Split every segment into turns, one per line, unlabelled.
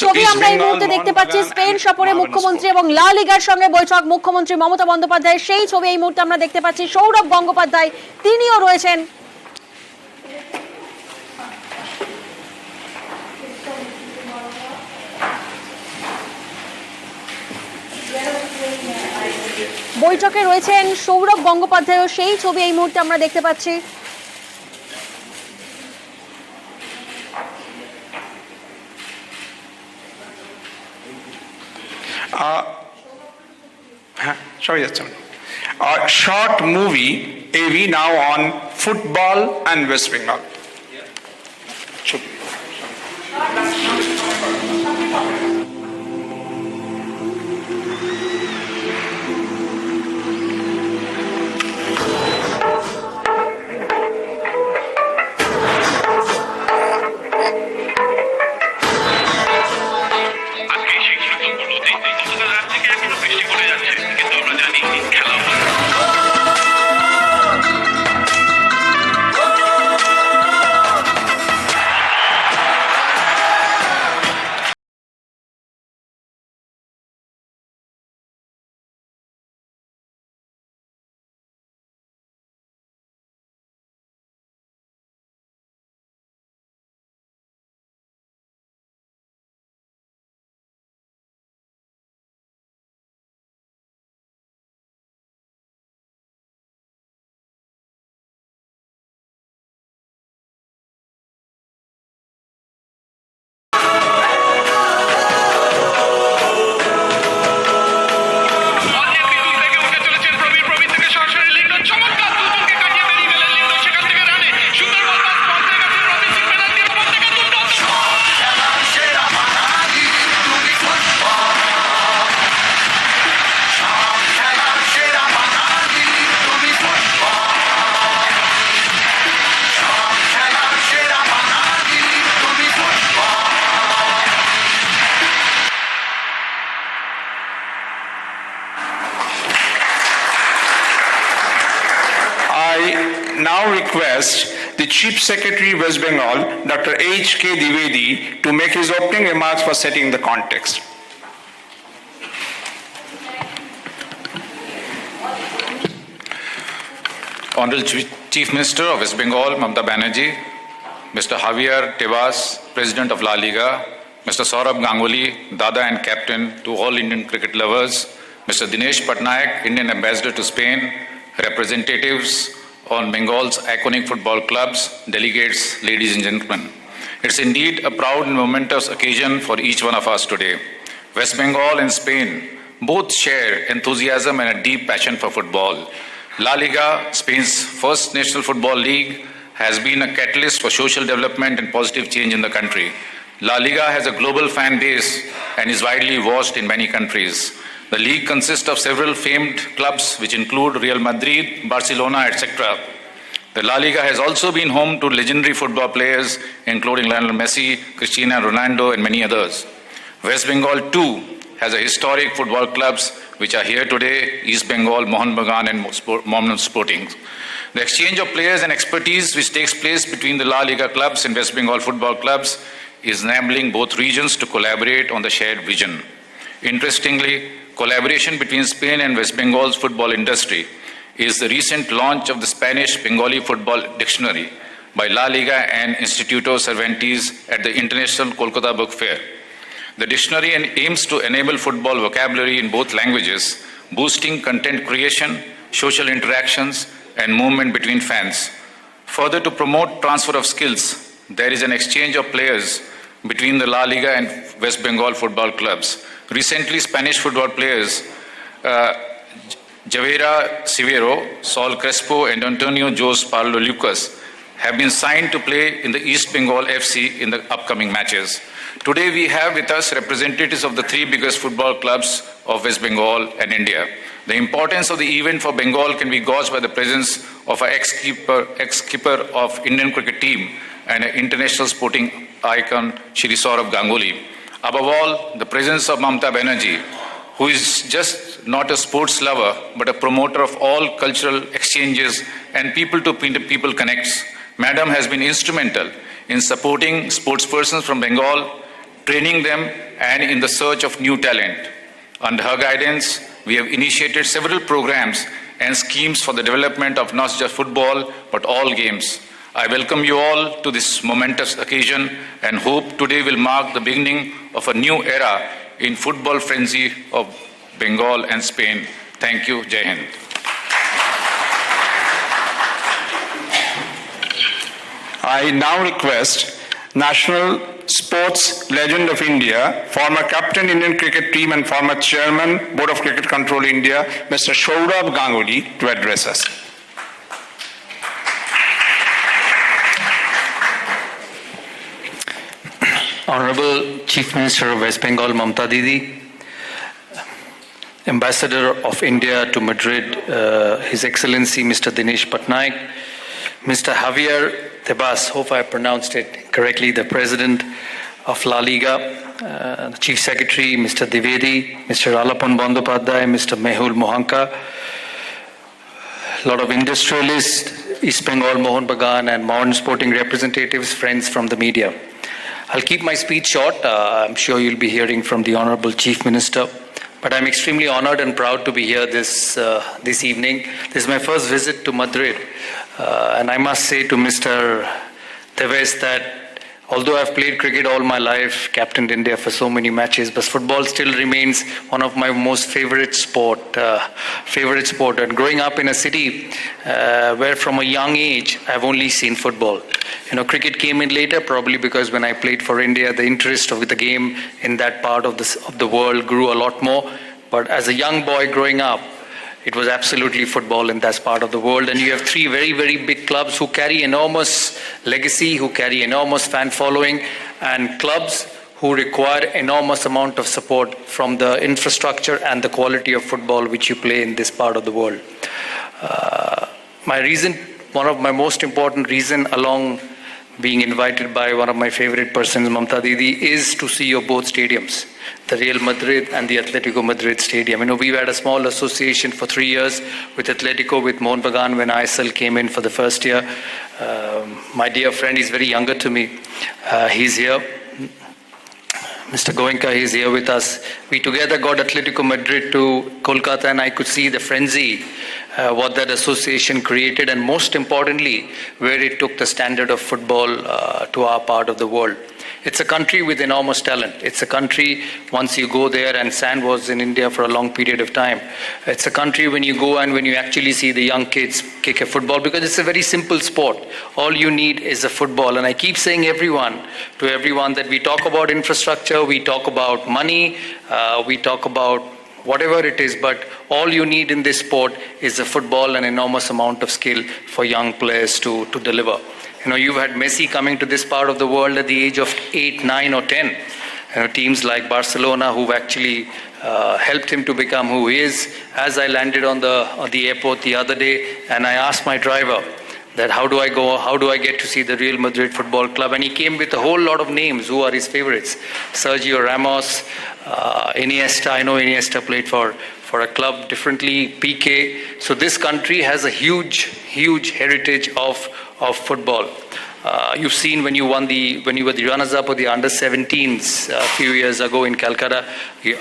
ছবি আমরা এই মুহূর্তে দেখতে পাচ্ছি স্পেন সফরে মুখ্যমন্ত্রী এবং লা লিগার সঙ্গে বৈঠক মুখ্যমন্ত্রী মমতা বন্দ্যোপাধ্যায়ের সেই ছবি এই মুহূর্তে আমরা দেখতে পাচ্ছি সৌরভ গঙ্গোপাধ্যায় তিনিও রয়েছেন বৈঠকে রয়েছেন সৌরভ গঙ্গোপাধ্যায় সেই ছবি এই মুহূর্তে আমরা দেখতে পাচ্ছি
short movie AV now on football and West Bengal. Now request the Chief Secretary West Bengal, Dr. H.K. Dwivedi, to make his opening remarks for setting the context.
Honorable Chief Minister of West Bengal, Mamata Banerjee, Mr. Javier Tebas, President of LaLiga, Mr. Sourav Ganguly, Dada and Captain to all Indian cricket lovers, Mr. Dinesh Patnaik, Indian Ambassador to Spain, representatives on Bengal's iconic football clubs, delegates, ladies and gentlemen. It's indeed a proud and momentous occasion for each one of us today. West Bengal and Spain both share enthusiasm and a deep passion for football. La Liga, Spain's first national football league, has been a catalyst for social development and positive change in the country. La Liga has a global fan base and is widely watched in many countries. The league consists of several famed clubs which include Real Madrid, Barcelona, etc. The La Liga has also been home to legendary football players including Lionel Messi, Cristiano Ronaldo and many others. West Bengal too has a historic football clubs which are here today, East Bengal, Mohun Bagan and Mohammedan Sporting. The exchange of players and expertise which takes place between the La Liga clubs and West Bengal football clubs is enabling both regions to collaborate on the shared vision. Interestingly, collaboration between Spain and West Bengal's football industry is the recent launch of the Spanish Bengali Football Dictionary by La Liga and Instituto Cervantes at the International Kolkata Book Fair. The dictionary aims to enable football vocabulary in both languages, boosting content creation, social interactions, and movement between fans. Further, to promote transfer of skills, there is an exchange of players between the La Liga and West Bengal football clubs. Recently, Spanish football players Javera Severo, Saul Crespo, and Antonio Jose Pablo Lucas have been signed to play in the East Bengal FC in the upcoming matches. Today, we have with us representatives of the three biggest football clubs of West Bengal and India. The importance of the event for Bengal can be gauged by the presence of an ex-keeper of Indian cricket team and an international sporting icon, Shri Sourav Ganguly. Above all, the presence of Mamata Banerjee, who is just not a sports lover, but a promoter of all cultural exchanges and people-to-people connects. Madam has been instrumental in supporting sportspersons from Bengal, training them and in the search of new talent. Under her guidance, we have initiated several programs and schemes for the development of not just football, but all games. I welcome you all to this momentous occasion and hope today will mark the beginning of a new era in football frenzy of Bengal and Spain. Thank you. Jai Hind.
I now request National Sports Legend of India, former captain Indian cricket team and former chairman Board of Cricket Control India, Mr. Sourav Ganguly, to address us.
Honorable Chief Minister of West Bengal, Mamata Banerjee, Ambassador of India to Madrid, His Excellency Mr. Dinesh Patnaik, Mr. Javier Tebas, hope I pronounced it correctly, the President of LaLiga, the Chief Secretary Mr. Dwivedi, Mr. Alapan Bandyopadhyay, Mr. Mehul Mohanka, a lot of industrialists, East Bengal, Mohan Bagan, and modern sporting representatives, friends from the media. I'll keep my speech short. I'm sure you'll be hearing from the Honorable Chief Minister. But I'm extremely honored and proud to be here this evening. This is my first visit to Madrid. And I must say to Mr. Tevez that although I've played cricket all my life, captained India for so many matches, but football still remains one of my most favorite sport. And growing up in a city where from a young age I've only seen football. Cricket came in later, probably because when I played for India, the interest of the game in that part of the world grew a lot more. But as a young boy growing up, it was absolutely football in that part of the world. And you have three very, very big clubs who carry enormous legacy, who carry enormous fan following, and clubs who require enormous amount of support from the infrastructure and the quality of football which you play in this part of the world. One of my most important reason, along being invited by one of my favorite persons, Mamata Banerjee, is to see your both stadiums, the Real Madrid and the Atletico Madrid Stadium. We've had a small association for 3 years with Atletico, with Mohan Bagan when ISL came in for the first year. My dear friend, he's very younger to me. He's here. Mr. Goenka is here with us. We together got Atletico Madrid to Kolkata, and I could see the frenzy, what that association created, and most importantly, where it took the standard of football to our part of the world. It's a country with enormous talent. It's a country, once you go there, and Sand was in India for a long period of time. It's a country when you go and when you actually see the young kids kick a football, because it's a very simple sport. All you need is a football. And I keep saying to everyone that we talk about infrastructure, we talk about money, we talk about whatever it is, but all you need in this sport is a football and enormous amount of skill for young players to deliver. You've had Messi coming to this part of the world at the age of 8, 9 or 10. Teams like Barcelona who've actually helped him to become who he is. As I landed on the airport the other day, and I asked my driver that how do I get to see the Real Madrid Football Club, and he came with a whole lot of names who are his favorites. Sergio Ramos, Iniesta. I know Iniesta played for a club differently, PK. So this country has a huge heritage of football. You've seen when you were the runners-up of the under-17s a few years ago in Calcutta.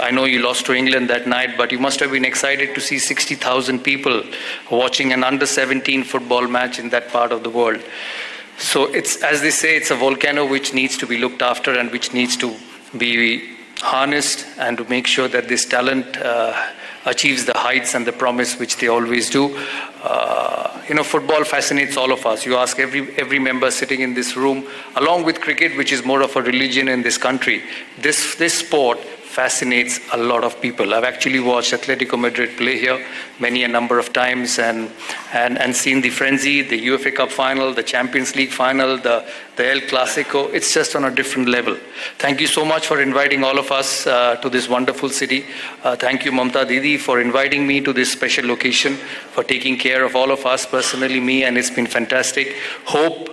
I know you lost to England that night, but you must have been excited to see 60,000 people watching an under-17 football match in that part of the world. So it's, as they say, it's a volcano which needs to be looked after and which needs to be harnessed, and to make sure that this talent achieves the heights and the promise which they always do. Football fascinates all of us. You ask every member sitting in this room, along with cricket, which is more of a religion in this country. This sport fascinates a lot of people. I've actually watched Atletico Madrid play here many a number of times, and seen the frenzy, the UEFA Cup final, the Champions League final, the El Clasico. It's just on a different level. Thank you so much for inviting all of us to this wonderful city. Thank you, Mamata Banerjee, for inviting me to this special location, for taking care of all of us, personally me, and it's been fantastic. Hope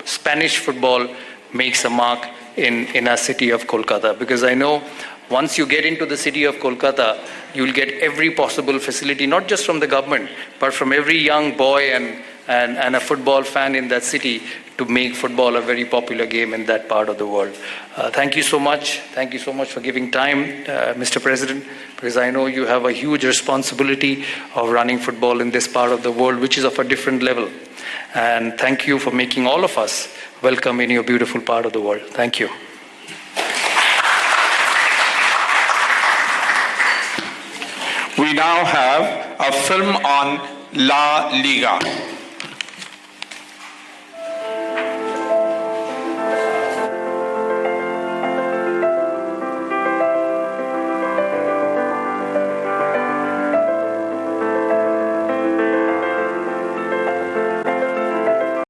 Spanish football makes a mark in our city of Kolkata, because I know once you get into the city of Kolkata, you'll get every possible facility, not just from the government, but from every young boy and a football fan in that city, to make football a very popular game in that part of the world. Thank you so much. Thank you so much for giving time, Mr. President, because I know you have a huge responsibility of running football in this part of the world, which is of a different level. And thank you for making all of us welcome in your beautiful part of the world. Thank you.
We now have a film on La Liga.